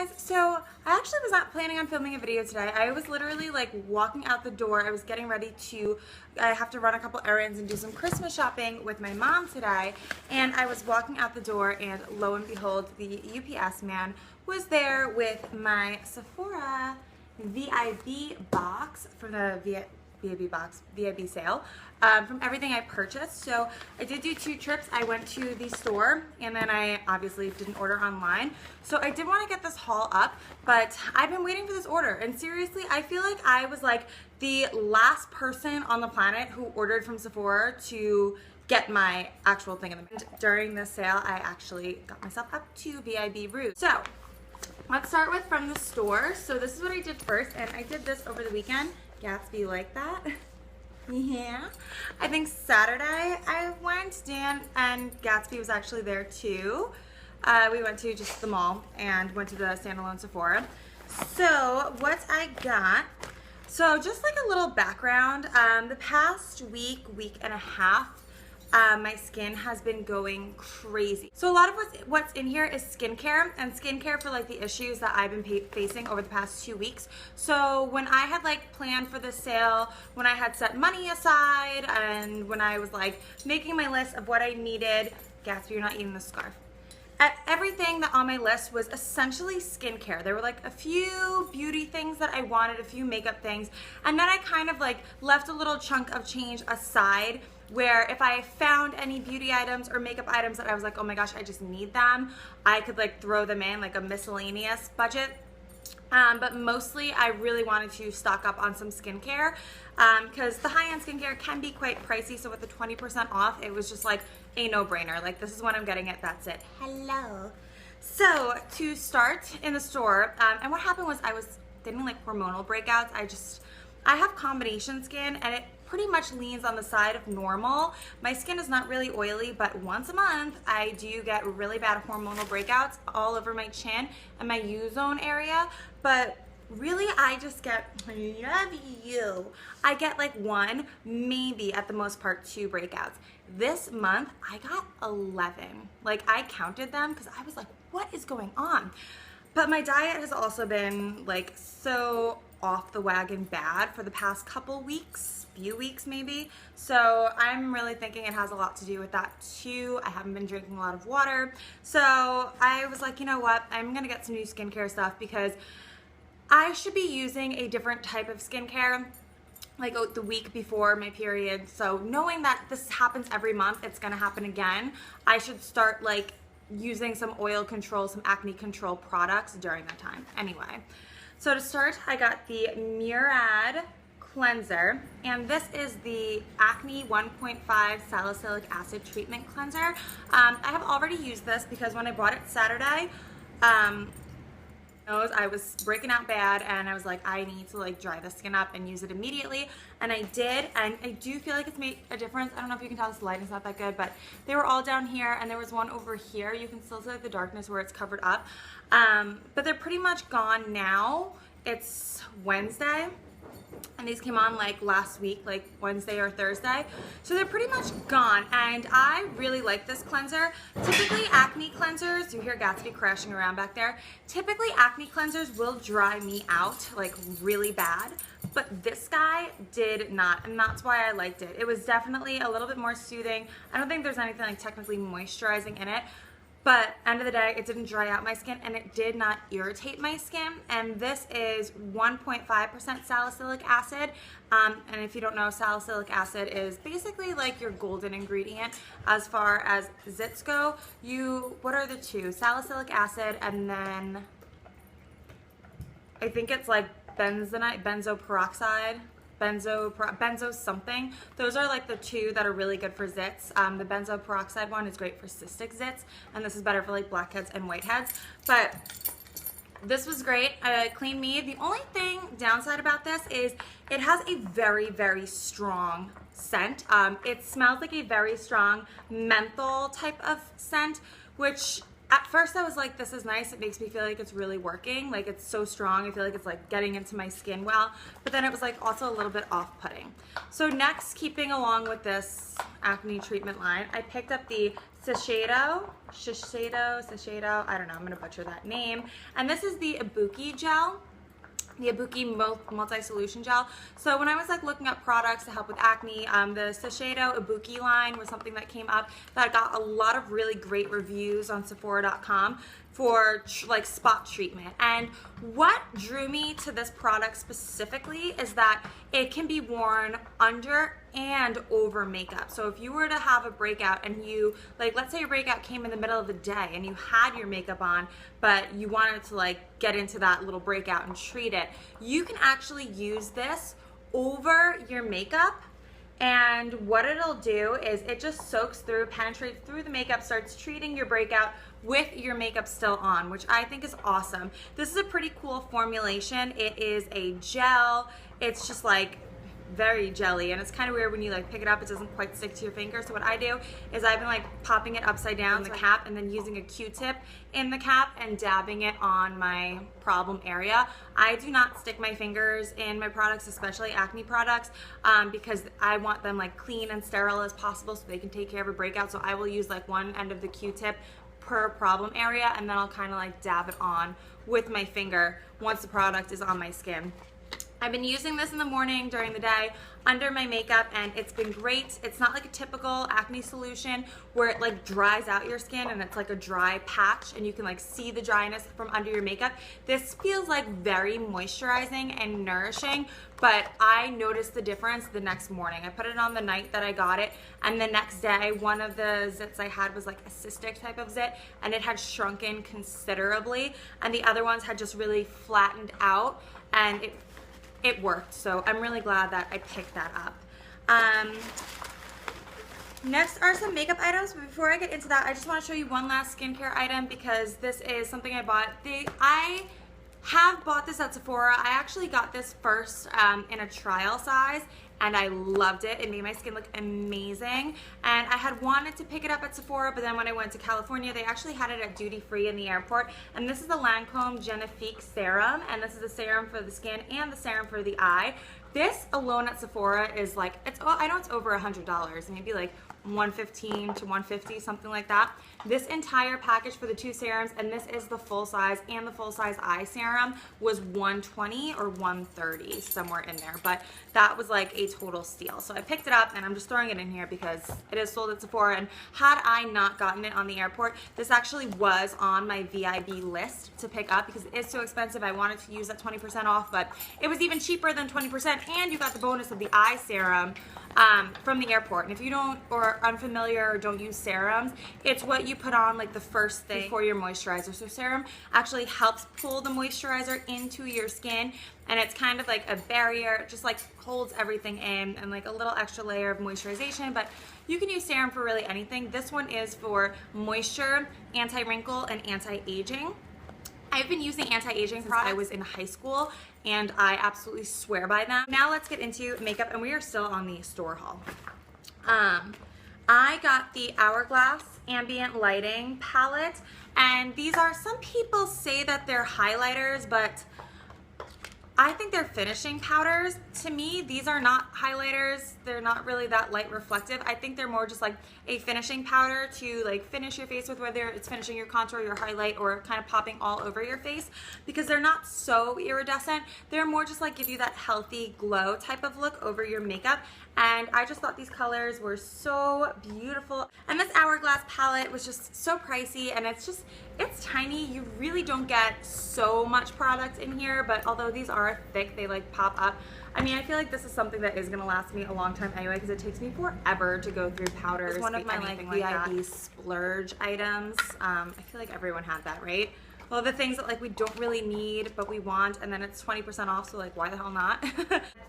guys, so I actually was not planning on filming a video today. I was literally like walking out the door. I was getting ready to, I have to run a couple errands and do some Christmas shopping with my mom today, and I was walking out the door and lo and behold, the UPS man was there with my Sephora VIB box from the VIB sale, from everything I purchased. So I did do 2 trips. I went to the store and then I obviously didn't order online. So I did want to get this haul up, but I've been waiting for this order, and seriously, I feel like I was like the last person on the planet who ordered from Sephora to get my actual thing in the mail. During this sale, I actually got myself up to VIB route. So let's start with from the store. So this is what I did first, and I did this over the weekend. Gatsby like that. Yeah. I think Saturday I went, Dan and Gatsby was actually there too. We went to just the mall and went to the standalone Sephora. So what I got, so just like a little background, the past week and a half, my skin has been going crazy. So a lot of what's in here is skincare, and skincare for like the issues that I've been facing over the past 2 weeks. So when I had like planned for this sale, when I had set money aside, and when I was like making my list of what I needed, Gatsby, you're not eating the scarf. Everything that on my list was essentially skincare. There were like a few beauty things that I wanted, a few makeup things, and then I kind of like left a little chunk of change aside where if I found any beauty items or makeup items that I was like, oh my gosh, I just need them, I could like throw them in like a miscellaneous budget. But mostly I really wanted to stock up on some skincare because the high-end skincare can be quite pricey. So with the 20% off, it was just like a no-brainer. Like, this is when I'm getting it, that's it. Hello. So to start in the store, and what happened was I was getting like hormonal breakouts. I have combination skin, and it pretty much leans on the side of normal. My skin is not really oily, but once a month I do get really bad hormonal breakouts all over my chin and my U-zone area. But really, I just get, I get like 1, maybe at the most part 2 breakouts. This month I got 11. Like, I counted them because I was like, what is going on? But my diet has also been like so off the wagon bad for the past few weeks maybe. So I'm really thinking it has a lot to do with that too. I haven't been drinking a lot of water. So I was like, you know what? I'm gonna get some new skincare stuff because I should be using a different type of skincare like the week before my period. So knowing that this happens every month, it's gonna happen again, I should start like using some oil control, some acne control products during that time. Anyway, so to start, I got the Murad cleanser, and this is the Acne 1.5 salicylic acid treatment cleanser. I have already used this because when I bought it Saturday, I was breaking out bad, and I was like, I need to like dry the skin up and use it immediately, and I did, and I do feel like it's made a difference. I don't know if you can tell, this lighting's not that good, but they were all down here, and there was one over here. You can still see the darkness where it's covered up, but they're pretty much gone now. It's Wednesday, and these came on like last week, like Wednesday or Thursday. So they're pretty much gone, and I really like this cleanser. Typically acne cleansers, you hear Gatsby crashing around back there. Typically acne cleansers will dry me out like really bad, but this guy did not, and that's why I liked it. It was definitely a little bit more soothing. I don't think there's anything like technically moisturizing in it, but end of the day, it didn't dry out my skin, and it did not irritate my skin. And this is 1.5% salicylic acid. And if you don't know, salicylic acid is basically like your golden ingredient as far as zits go. What are the 2? Salicylic acid, and then I think it's like benzo peroxide. Benzo something. Those are like the 2 that are really good for zits. The benzo peroxide one is great for cystic zits, and this is better for like blackheads and whiteheads. But this was great. Clean me. The only downside about this is it has a very, very strong scent. It smells like a very strong menthol type of scent, which at first I was like, this is nice. It makes me feel like it's really working. Like, it's so strong. I feel like it's like getting into my skin well. But then it was like also a little bit off-putting. So next, keeping along with this acne treatment line, I picked up the Shiseido, I don't know, I'm gonna butcher that name. And this is the Ibuki gel, the Ibuki multi-solution gel. So when I was like looking up products to help with acne, the Shiseido Ibuki line was something that came up that got a lot of really great reviews on Sephora.com for like spot treatment. And what drew me to this product specifically is that it can be worn under and over makeup. So if you were to have a breakout and you, like, let's say your breakout came in the middle of the day and you had your makeup on, but you wanted to like get into that little breakout and treat it, you can actually use this over your makeup. And what it'll do is it just soaks through, penetrates through the makeup, starts treating your breakout with your makeup still on, which I think is awesome. This is a pretty cool formulation. It is a gel. It's just like very jelly, and it's kind of weird when you like pick it up, it doesn't quite stick to your finger. So what I do is I've been like popping it upside down in the cap and then using a Q-tip in the cap and dabbing it on my problem area. I do not stick my fingers in my products, especially acne products, because I want them like clean and sterile as possible so they can take care of a breakout. So I will use like one end of the Q-tip per problem area, and then I'll kind of like dab it on with my finger once the product is on my skin. I've been using this in the morning, during the day, under my makeup, and it's been great. It's not like a typical acne solution where it like dries out your skin and it's like a dry patch and you can like see the dryness from under your makeup. This feels like very moisturizing and nourishing, but I noticed the difference the next morning. I put it on the night that I got it, and the next day one of the zits I had was like a cystic type of zit, and it had shrunken considerably, and the other ones had just really flattened out, and it worked. So I'm really glad that I picked that up. Next are some makeup items, but before I get into that, I just want to show you one last skincare item because this is something I bought. I have bought this at Sephora. I actually got this first in a trial size, and I loved it. It made my skin look amazing, and I had wanted to pick it up at Sephora, but then when I went to California, they actually had it at duty free in the airport. And this is the Lancome Genefique serum, and this is the serum for the skin and the serum for the eye. This alone at Sephora is like, I know it's over $100, maybe like $115 to $150, something like that. This entire package for the two serums, and this is the full size and the full size eye serum, was $120 or $130, somewhere in there. But that was like a total steal. So I picked it up, and I'm just throwing it in here because it is sold at Sephora. And had I not gotten it on the airport, this actually was on my VIB list to pick up because it is so expensive. I wanted to use that 20% off, but it was even cheaper than 20%, and you got the bonus of the eye serum from the airport. And if you don't, or are unfamiliar or don't use serums, it's what you put on like the first thing before your moisturizer. So serum actually helps pull the moisturizer into your skin, and it's kind of like a barrier. It just like holds everything in, and like a little extra layer of moisturization. But you can use serum for really anything. This one is for moisture, anti-wrinkle, and anti-aging. I've been using anti-aging since I was in high school, and I absolutely swear by them. Now let's get into makeup, and we are still on the store haul. I got the Hourglass Ambient Lighting Palette, and these are, some people say that they're highlighters, but I think they're finishing powders. To me, these are not highlighters. They're not really that light reflective. I think they're more just like a finishing powder to like finish your face with, whether it's finishing your contour, your highlight, or kind of popping all over your face, because they're not so iridescent. They're more just like give you that healthy glow type of look over your makeup. And I just thought these colors were so beautiful. And this Hourglass palette was just so pricey, and it's tiny. You really don't get so much product in here, but although these are thick, they like pop up. I mean, I feel like this is something that is gonna last me a long time anyway, because it takes me forever to go through powders. It's one of my like VIB splurge items. I feel like everyone had that, right? Well, the things that like we don't really need but we want, and then it's 20% off, so like why the hell not?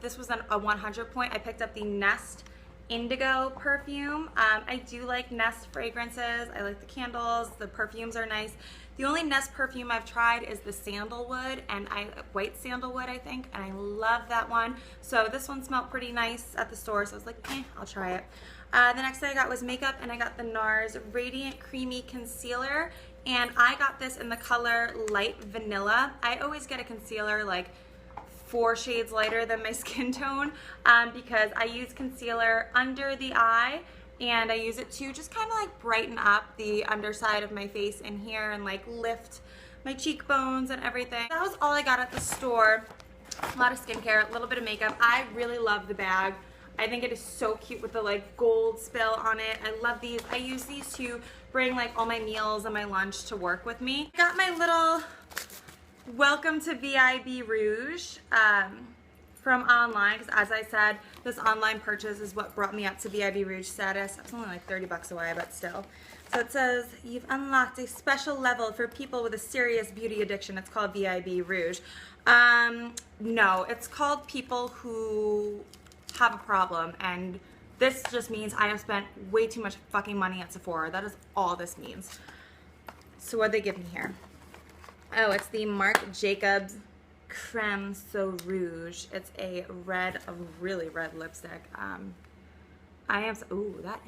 This was a 100 point. I picked up the Nest Indigo perfume. I do like Nest fragrances. I like the candles. The perfumes are nice. The only Nest perfume I've tried is the sandalwood, and white sandalwood, I think, and I love that one. So this one smelled pretty nice at the store, so I was like, I'll try it. The next thing I got was makeup, and I got the NARS Radiant Creamy Concealer, and I got this in the color Light Vanilla. I always get a concealer like 4 shades lighter than my skin tone because I use concealer under the eye and I use it to just kind of like brighten up the underside of my face in here and like lift my cheekbones and everything. That was all I got at the store. A lot of skincare, a little bit of makeup. I really love the bag. I think it is so cute with the like gold spill on it. I love these. I use these to bring like all my meals and my lunch to work with me. I got my little welcome to VIB Rouge from online, because as I said, this online purchase is what brought me up to VIB Rouge status. It's only like 30 bucks away, but still. So it says, you've unlocked a special level for people with a serious beauty addiction. It's called VIB Rouge. No, it's called people who have a problem, and this just means I have spent way too much fucking money at Sephora. That is all this means. So what they give me here? Oh, it's the Marc Jacobs Creme So Rouge. It's a really red lipstick. Ooh, that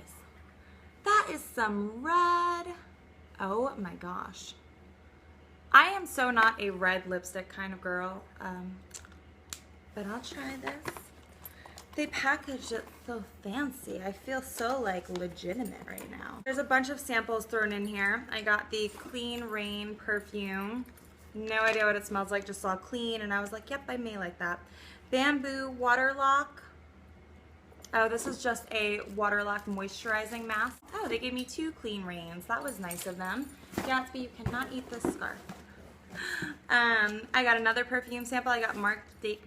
is some red. Oh my gosh. I am so not a red lipstick kind of girl, but I'll try this. They packaged it so fancy. I feel so like legitimate right now. There's a bunch of samples thrown in here. I got the Clean Rain perfume. No idea what it smells like, just saw clean and I was like, yep, I may like that. Bamboo Waterlock. Oh, this is just a Waterlock moisturizing mask. Oh, they gave me 2 Clean Rains. That was nice of them. Gatsby, you cannot eat this scarf. I got another perfume sample. I got Marc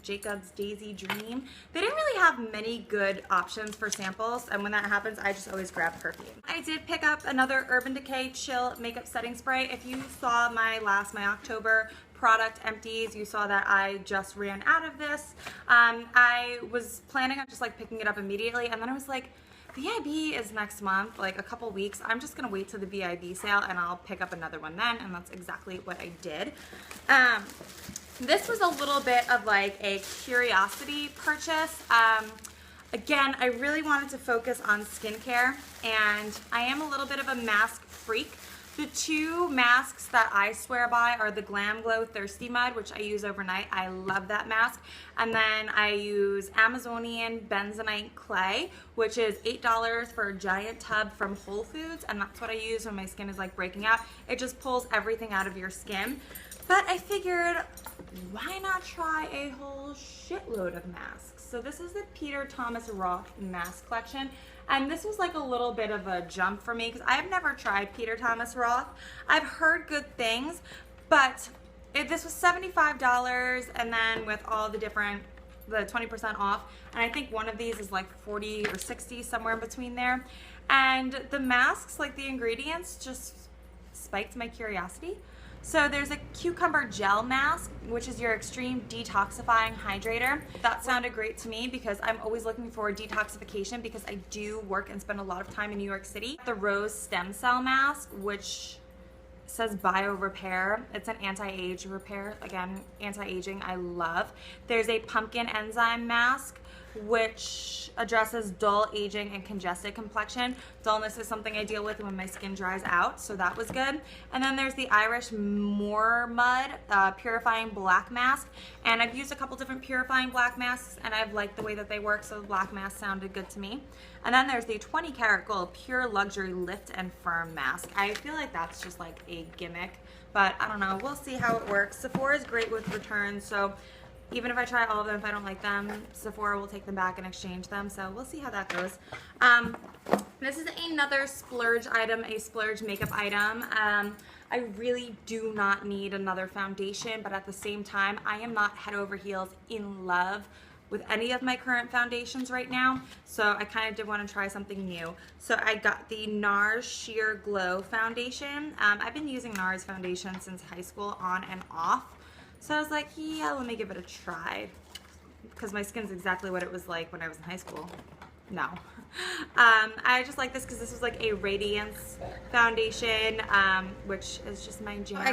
Jacobs Daisy Dream. They didn't really have many good options for samples, and when that happens, I just always grab perfume. I did pick up another Urban Decay Chill Makeup Setting Spray. If you saw my October product Empties, you saw that I just ran out of this. I was planning on just like picking it up immediately, and then I was like, VIB is next month, like a couple weeks. I'm just gonna wait till the VIB sale and I'll pick up another one then, and that's exactly what I did. This was a little bit of like a curiosity purchase. Again, I really wanted to focus on skincare, and I am a little bit of a mask freak. The 2 masks that I swear by are the Glam Glow Thirsty Mud, which I use overnight. I love that mask. And then I use Amazonian Bentonite Clay, which is $8 for a giant tub from Whole Foods. And that's what I use when my skin is like breaking out. It just pulls everything out of your skin. But I figured, why not try a whole shitload of masks? So this is the Peter Thomas Roth mask collection. And this was like a little bit of a jump for me because I've never tried Peter Thomas Roth. I've heard good things, but this was $75, and then with all the 20% off, and I think one of these is like 40 or 60, somewhere in between there. And the masks, like the ingredients, just spiked my curiosity. So there's a cucumber gel mask, which is your extreme detoxifying hydrator. That sounded great to me because I'm always looking for detoxification because I do work and spend a lot of time in New York City. The rose stem cell mask, which says bio repair. It's an anti-age repair. Again, anti-aging I love. There's a pumpkin enzyme mask, which addresses dull aging and congested complexion. Dullness is something I deal with when my skin dries out, so that was good. And then there's the Irish Moor Mud purifying black mask, and I've used a couple different purifying black masks and I've liked the way that they work, so the black mask sounded good to me. And then there's the 20 karat gold pure luxury lift and firm mask. I feel like that's just like a gimmick, but I don't know, we'll see how it works. Sephora is great with returns, so even if I try all of them, if I don't like them, Sephora will take them back and exchange them. So we'll see how that goes. This is another splurge item, a splurge makeup item. I really do not need another foundation, but at the same time, I am not head over heels in love with any of my current foundations right now. So I kind of did want to try something new. So I got the NARS Sheer Glow Foundation. I've been using NARS foundation since high school, on and off. So I was like, yeah, let me give it a try, because my skin's exactly what it was like when I was in high school. No. I just like this because this was like a radiance foundation, which is just my jam. I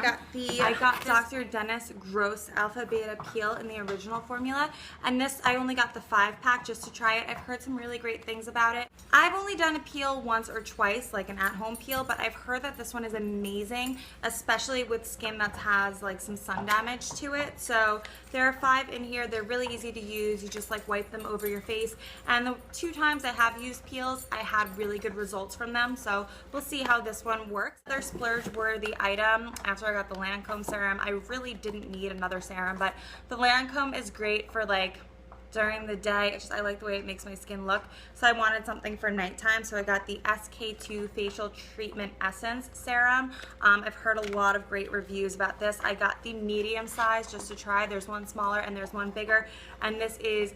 got Dr. Dennis Gross Alpha Beta Peel in the original formula, and this I only got the 5-pack just to try it. I've heard some really great things about it. I've only done a peel once or twice, like an at-home peel, but I've heard that this one is amazing, especially with skin that has like some sun damage to it. So there are 5 in here. They're really easy to use. You just like wipe them over your face, and the 2 times I have used peels, I had really good results from them, so we'll see how this one works. Their splurge-worthy item after I got the Lancome serum. I really didn't need another serum, but the Lancome is great for like during the day. I like the way it makes my skin look, so I wanted something for nighttime, so I got the SK2 Facial Treatment Essence Serum. I've heard a lot of great reviews about this. I got the medium size just to try. There's one smaller and there's one bigger, and this is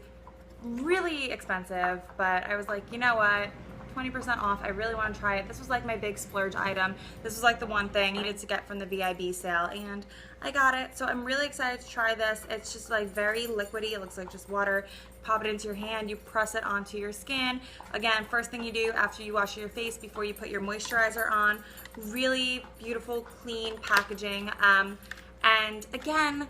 really expensive, but I was like, you know what, 20% off, I really want to try it. This was like my big splurge item. This was like the one thing I needed to get from the VIB sale, and I got it, so I'm really excited to try this. It's just like very liquidy. It looks like just water. Pop it into your hand, you press it onto your skin. Again, first thing you do after you wash your face before you put your moisturizer on. Really beautiful, clean packaging. And again,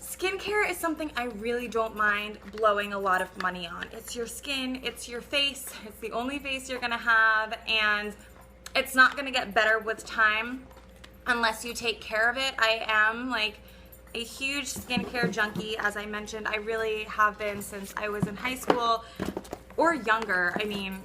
skincare is something I really don't mind blowing a lot of money on. It's your skin, it's your face, it's the only face you're gonna have, and it's not gonna get better with time unless you take care of it. I am like a huge skincare junkie, as I mentioned. I really have been since I was in high school or younger. I mean,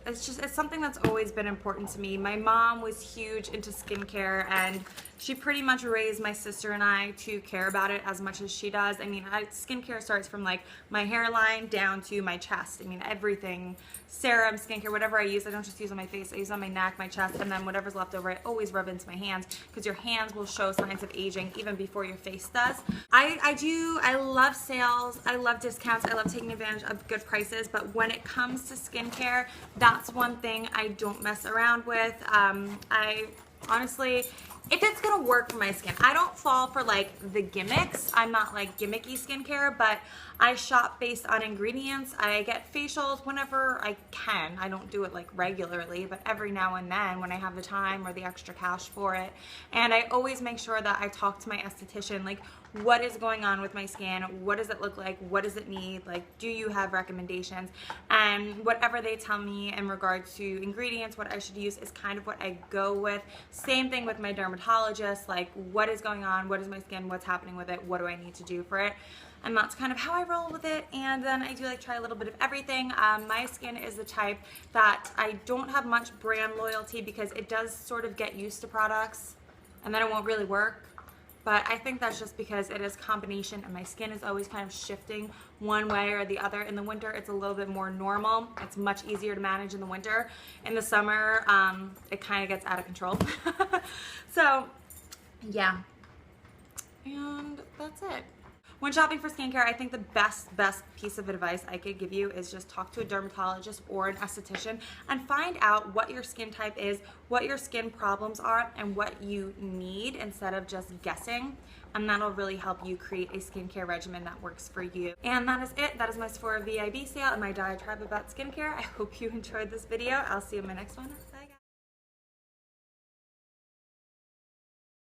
it's something that's always been important to me. My mom was huge into skincare, and she pretty much raised my sister and I to care about it as much as she does. I mean, skincare starts from like my hairline down to my chest. I mean, everything, serum, skincare, whatever I use, I don't just use on my face. I use on my neck, my chest, and then whatever's left over, I always rub into my hands, because your hands will show signs of aging even before your face does. I love sales, I love discounts, I love taking advantage of good prices, but when it comes to skincare, that's one thing I don't mess around with. I honestly, if it's gonna work for my skin, I don't fall for like the gimmicks. I'm not like gimmicky skincare, but I shop based on ingredients. I get facials whenever I can. I don't do it like regularly, but every now and then when I have the time or the extra cash for it. And I always make sure that I talk to my esthetician, like, what is going on with my skin? What does it look like? What does it need? Like, do you have recommendations? And whatever they tell me in regards to ingredients, what I should use, is kind of what I go with. Same thing with my dermatologist, like, what is going on? What is my skin? What's happening with it? What do I need to do for it? And that's kind of how I roll with it. And then I do like try a little bit of everything. My skin is the type that I don't have much brand loyalty, because it does sort of get used to products and then it won't really work. But I think that's just because it is combination, and my skin is always kind of shifting one way or the other. In the winter, it's a little bit more normal. It's much easier to manage in the winter. In the summer, it kind of gets out of control. So, yeah. And that's it. When shopping for skincare, I think the best piece of advice I could give you is just talk to a dermatologist or an esthetician and find out what your skin type is, what your skin problems are, and what you need, instead of just guessing. And that'll really help you create a skincare regimen that works for you. And that is it. That is my Sephora VIB sale and my diatribe about skincare. I hope you enjoyed this video. I'll see you in my next one.